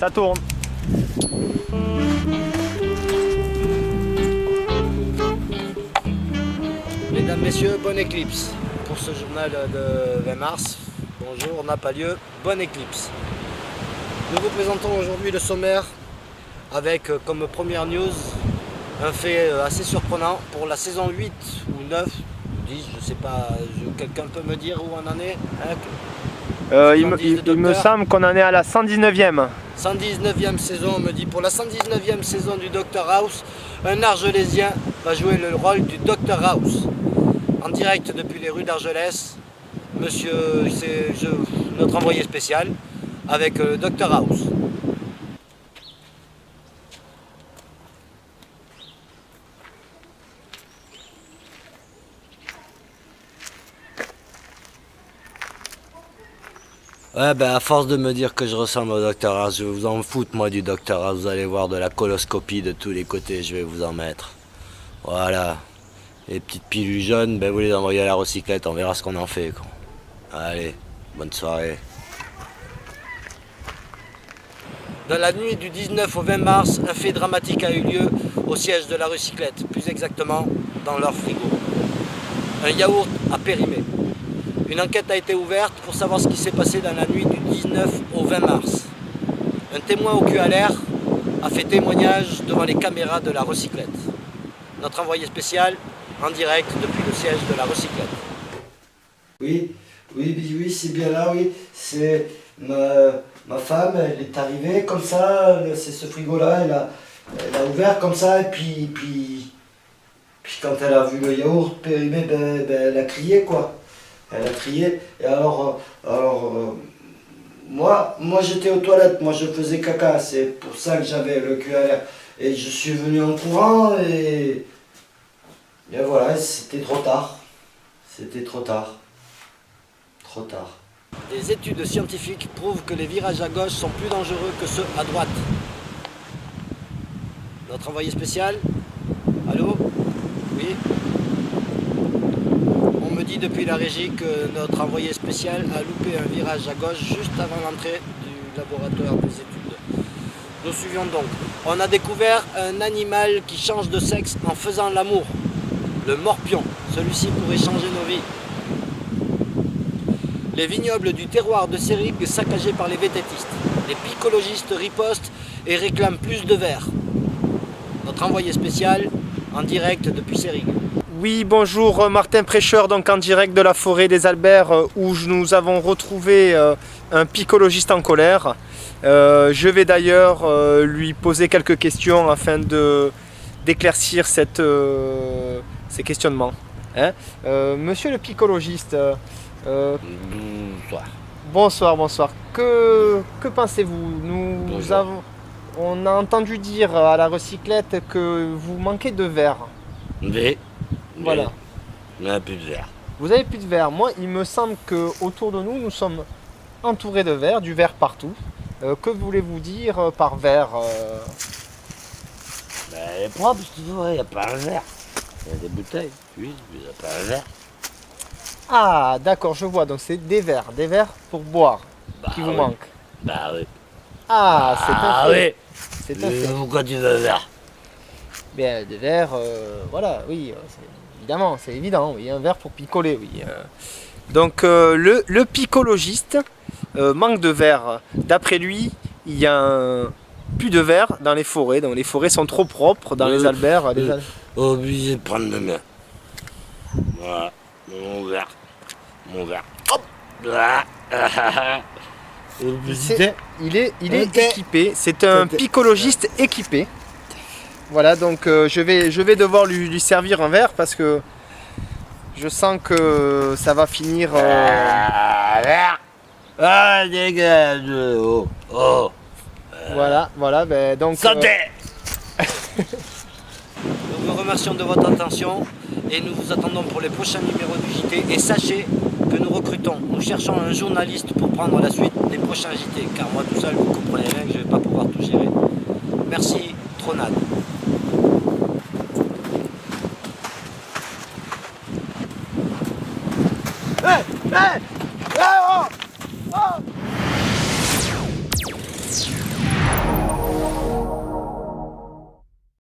Ça tourne. Mesdames, Messieurs, bonne éclipse. Pour ce journal de 20 mars, bonjour, n'a pas lieu, bonne éclipse. Nous vous présentons aujourd'hui le sommaire avec comme première news un fait assez surprenant pour la saison 8 ou 9, ou 10, je sais pas, quelqu'un peut me dire où on en est hein, Il me semble qu'on en est à la 119e. 119e saison, on me dit. Pour la 119e saison du Dr House, un Argelésien va jouer le rôle du Dr House. En direct depuis les rues d'Argelès, monsieur, c'est notre envoyé spécial avec le Dr House. Ouais, ben à force de me dire que je ressemble au Dr House, je vais vous en foutre moi du Dr House, vous allez voir de la coloscopie de tous les côtés, je vais vous en mettre. Voilà. Les petites pilules jaunes, ben vous les envoyez à la recyclette, on verra ce qu'on en fait. Quoi. Allez, bonne soirée. Dans la nuit du 19 au 20 mars, un fait dramatique a eu lieu au siège de la recyclette, plus exactement dans leur frigo. Un yaourt a périmé. Une enquête a été ouverte pour savoir ce qui s'est passé dans la nuit du 19 au 20 mars. Un témoin au cul à l'air a fait témoignage devant les caméras de la recyclette. Notre envoyé spécial, en direct depuis le siège de la recyclette. Oui, c'est bien là, oui. C'est ma femme, elle est arrivée comme ça, c'est ce frigo-là, elle a ouvert comme ça, et puis quand elle a vu le yaourt périmé, elle a crié, quoi. Elle a crié, et alors moi j'étais aux toilettes, moi je faisais caca, c'est pour ça que j'avais le cul à l'air. Et je suis venu en courant, et voilà, c'était trop tard. C'était trop tard. Trop tard. Des études scientifiques prouvent que les virages à gauche sont plus dangereux que ceux à droite. Notre envoyé spécial? Allô? Oui? On me dit depuis la régie que notre envoyé spécial a loupé un virage à gauche juste avant l'entrée du laboratoire des études. Nous suivions donc. On a découvert un animal qui change de sexe en faisant l'amour. Le morpion. Celui-ci pourrait changer nos vies. Les vignobles du terroir de Sérigues saccagés par les vététistes. Les picologistes ripostent et réclament plus de verre. Notre envoyé spécial en direct depuis Sérigues. Oui, bonjour, Martin Prêcheur, donc en direct de la forêt des Alberts où nous avons retrouvé un picologiste en colère. Je vais d'ailleurs lui poser quelques questions afin d'éclaircir ces questionnements. Hein, monsieur le picologiste, bonsoir. Que pensez-vous? On a entendu dire à la recyclette que vous manquez de verre. Oui. Voilà. On n'a plus de verre. Vous avez plus de verre. Moi, il me semble qu'autour de nous, nous sommes entourés de verre, du verre partout. Que voulez-vous dire par verre Elle est propre, toujours, il n'y a pas un verre. Il y a des bouteilles, oui, mais il n'y a pas un verre. Ah, d'accord, je vois. Donc c'est des verres pour boire qui vous manquent. Bah oui. Ah, c'est un fait. Oui. C'est un fait. Pourquoi tu veux un verre? Bien, des verres, voilà, oui, évidemment, c'est évident, oui, un verre pour picoler, oui. Donc le picologiste manque de verre. D'après lui, il y a plus de verre dans les forêts, donc les forêts sont trop propres dans les Alberts. Obligé de prendre le mien. Voilà, mon verre. Hop là. Il est équipé, c'est un picologiste équipé. Voilà, donc je vais devoir lui servir un verre parce que je sens que ça va finir... Ah, dégage. Voilà, ben donc... Santé. Nous vous remercions de votre attention et nous vous attendons pour les prochains numéros du JT. Et sachez que nous recrutons, nous cherchons un journaliste pour prendre la suite des prochains JT. Car moi tout seul, vous comprenez bien que je ne vais pas pouvoir tout gérer. Merci, Tronade. Hey,